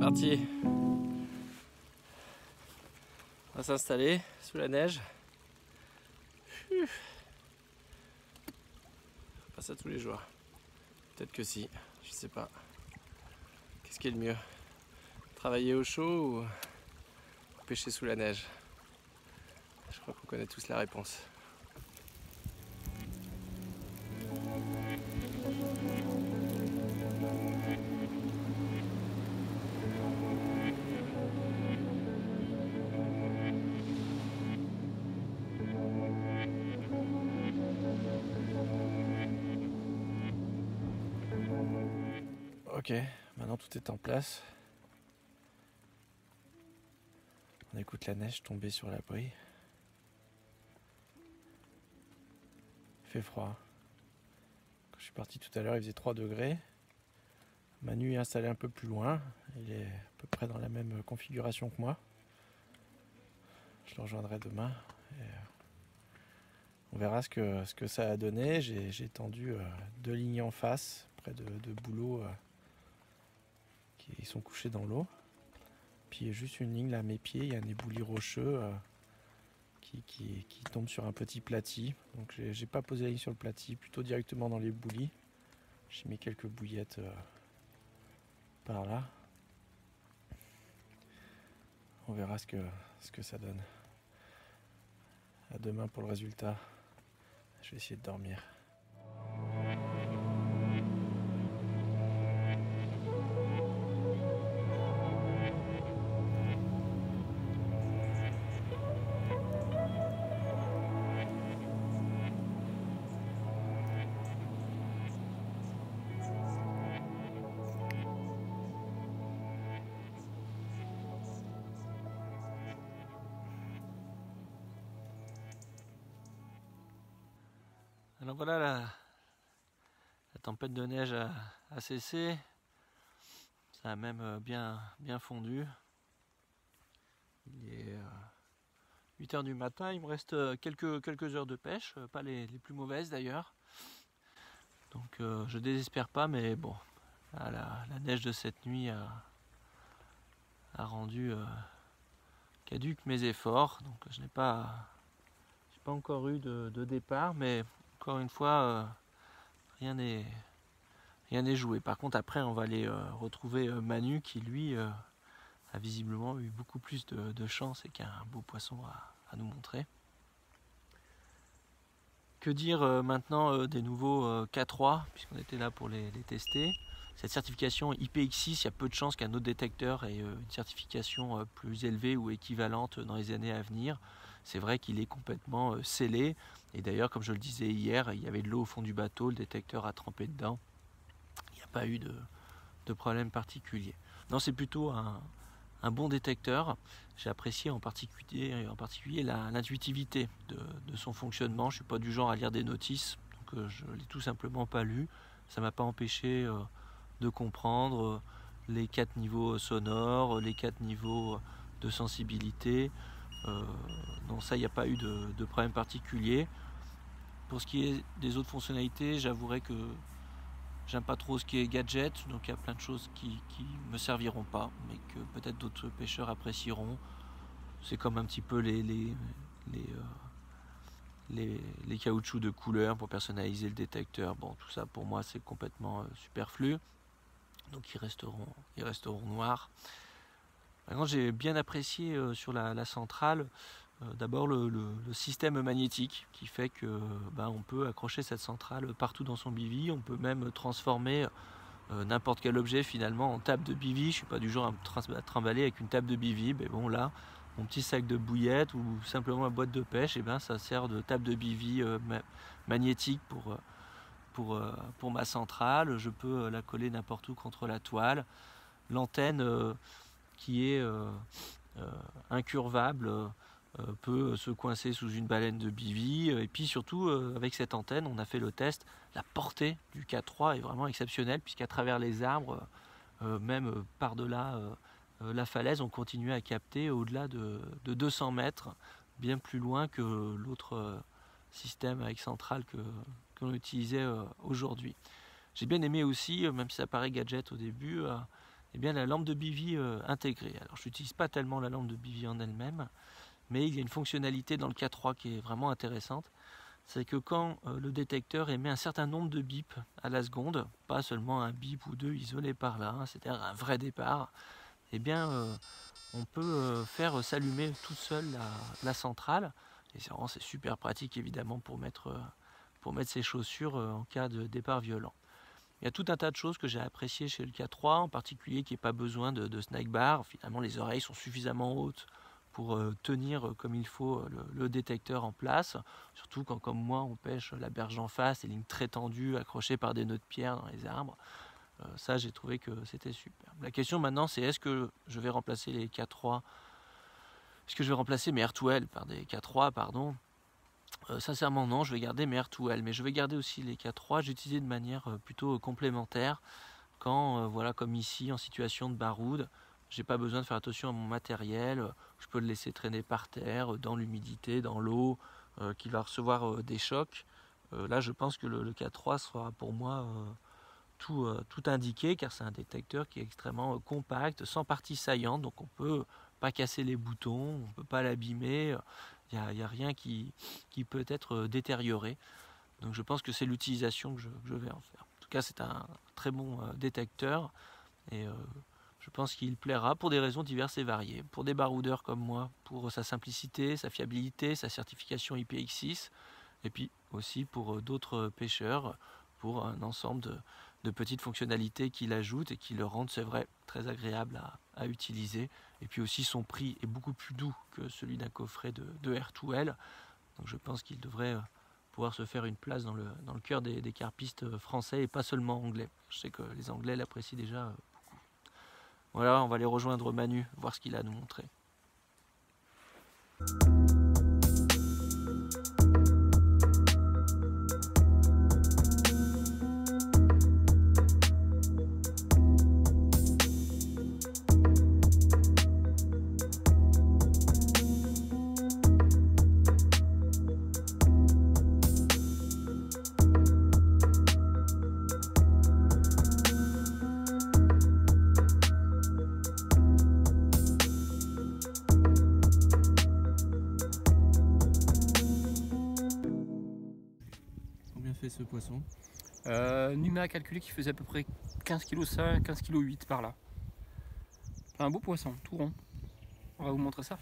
parti. On va s'installer sous la neige. Pas ça tous les jours. Peut-être que si, je sais pas. Qu'est-ce qui est le mieux? Travailler au chaud ou pêcher sous la neige? Je crois qu'on connaît tous la réponse. Ok, maintenant tout est en place. On écoute la neige tomber sur l'abri. Il fait froid. Quand je suis parti tout à l'heure, il faisait 3 degrés. Manu est installé un peu plus loin. Il est à peu près dans la même configuration que moi. Je le rejoindrai demain. On verra ce que ça a donné. J'ai tendu 2 lignes en face, près de bouleaux qui sont couchés dans l'eau. Puis juste une ligne là à mes pieds, il y a un éboulis rocheux qui tombe sur un petit platis. Donc j'ai pas posé la ligne sur le platis, plutôt directement dans l'éboulis. J'ai mis quelques bouillettes par là. On verra ce que ça donne. À demain pour le résultat. Je vais essayer de dormir. Alors voilà, la tempête de neige a cessé. Ça a même bien fondu. Il est 8 h du matin. Il me reste quelques heures de pêche, pas les plus mauvaises d'ailleurs. Donc je désespère pas, mais bon, la neige de cette nuit a rendu caduques mes efforts. Donc je n'ai pas encore eu de départ, mais encore une fois, rien n'est joué. Par contre, après, on va aller retrouver Manu qui, lui, a visiblement eu beaucoup plus de chance et qui a un beau poisson à nous montrer. Que dire maintenant des nouveaux K3, puisqu'on était là pour les tester. Cette certification IPX6, il y a peu de chances qu'un autre détecteur ait une certification plus élevée ou équivalente dans les années à venir. C'est vrai qu'il est complètement scellé. Et d'ailleurs, comme je le disais hier, il y avait de l'eau au fond du bateau, le détecteur a trempé dedans. Il n'y a pas eu de problème particulier. Non, c'est plutôt un bon détecteur. J'ai apprécié en particulier l'intuitivité de son fonctionnement. Je ne suis pas du genre à lire des notices, donc je ne l'ai tout simplement pas lu. Ça ne m'a pas empêché de comprendre les 4 niveaux sonores, les 4 niveaux de sensibilité. Donc ça, il n'y a pas eu de problème particulier. Pour ce qui est des autres fonctionnalités, j'avouerai que j'aime pas trop ce qui est gadget, donc il y a plein de choses qui me serviront pas, mais que peut-être d'autres pêcheurs apprécieront. C'est comme un petit peu les caoutchoucs de couleur pour personnaliser le détecteur. Bon, tout ça pour moi c'est complètement superflu. Donc ils resteront noirs. Par contre, j'ai bien apprécié sur la centrale d'abord le système magnétique qui fait que on peut accrocher cette centrale partout dans son bivy. On peut même transformer n'importe quel objet finalement en table de bivy. Je ne suis pas du genre à me trimballer avec une table de bivy, mais bon là, mon petit sac de bouillettes ou simplement ma boîte de pêche, ça sert de table de bivy magnétique pour ma centrale. Je peux la coller n'importe où contre la toile. L'antenne qui est incurvable peut se coincer sous une baleine de bivy. Et puis surtout, avec cette antenne, on a fait le test. La portée du K3 est vraiment exceptionnelle, puisqu'à travers les arbres, même par-delà la falaise, on continue à capter au-delà de 200 mètres, bien plus loin que l'autre système avec centrale que l'on utilisait aujourd'hui. J'ai bien aimé aussi, même si ça paraît gadget au début, eh bien, la lampe de bivy intégrée. Alors je n'utilise pas tellement la lampe de bivy en elle-même, mais il y a une fonctionnalité dans le K3 qui est vraiment intéressante. C'est que quand le détecteur émet un certain nombre de bips à la seconde, pas seulement un bip ou deux isolés par là, hein, c'est-à-dire un vrai départ, eh bien on peut faire s'allumer toute seule la centrale. Et c'est super pratique évidemment pour mettre ses chaussures en cas de départ violent. Il y a tout un tas de choses que j'ai appréciées chez le K3, en particulier qu'il n'y ait pas besoin de snack bar. Finalement, les oreilles sont suffisamment hautes pour tenir comme il faut le détecteur en place, surtout quand, comme moi, on pêche la berge en face, des lignes très tendues, accrochées par des nœuds de pierre dans les arbres. Ça, j'ai trouvé que c'était super. La question maintenant, c'est est-ce que je vais remplacer les K3, est-ce que je vais remplacer mes R2L par des K3, pardon. Sincèrement non, je vais garder mes R2L, mais je vais garder aussi les K3, j'utilise de manière plutôt complémentaire quand, voilà, comme ici, en situation de baroude, j'ai pas besoin de faire attention à mon matériel, je peux le laisser traîner par terre, dans l'humidité, dans l'eau, qui va recevoir des chocs. Là, je pense que le K3 sera pour moi tout indiqué, car c'est un détecteur qui est extrêmement compact, sans partie saillante, donc on peut pas casser les boutons, on peut pas l'abîmer, il n'y a rien qui peut être détérioré. Donc je pense que c'est l'utilisation que je vais en faire. En tout cas, c'est un très bon détecteur et je pense qu'il plaira pour des raisons diverses et variées. Pour des baroudeurs comme moi, pour sa simplicité, sa fiabilité, sa certification IPX6, et puis aussi pour d'autres pêcheurs, pour un ensemble de petites fonctionnalités qu'il ajoute et qui le rendent, c'est vrai, très agréable à utiliser. Et puis aussi son prix est beaucoup plus doux que celui d'un coffret de R2L. Donc je pense qu'il devrait pouvoir se faire une place dans le cœur des carpistes français et pas seulement anglais. Je sais que les Anglais l'apprécient déjà beaucoup. Voilà, on va aller rejoindre Manu, voir ce qu'il a à nous montrer. Combien fait ce poisson? Numa a calculé qu'il faisait à peu près 15,5 kg, 15,8 kg par là. Un beau poisson, tout rond. On va vous montrer ça.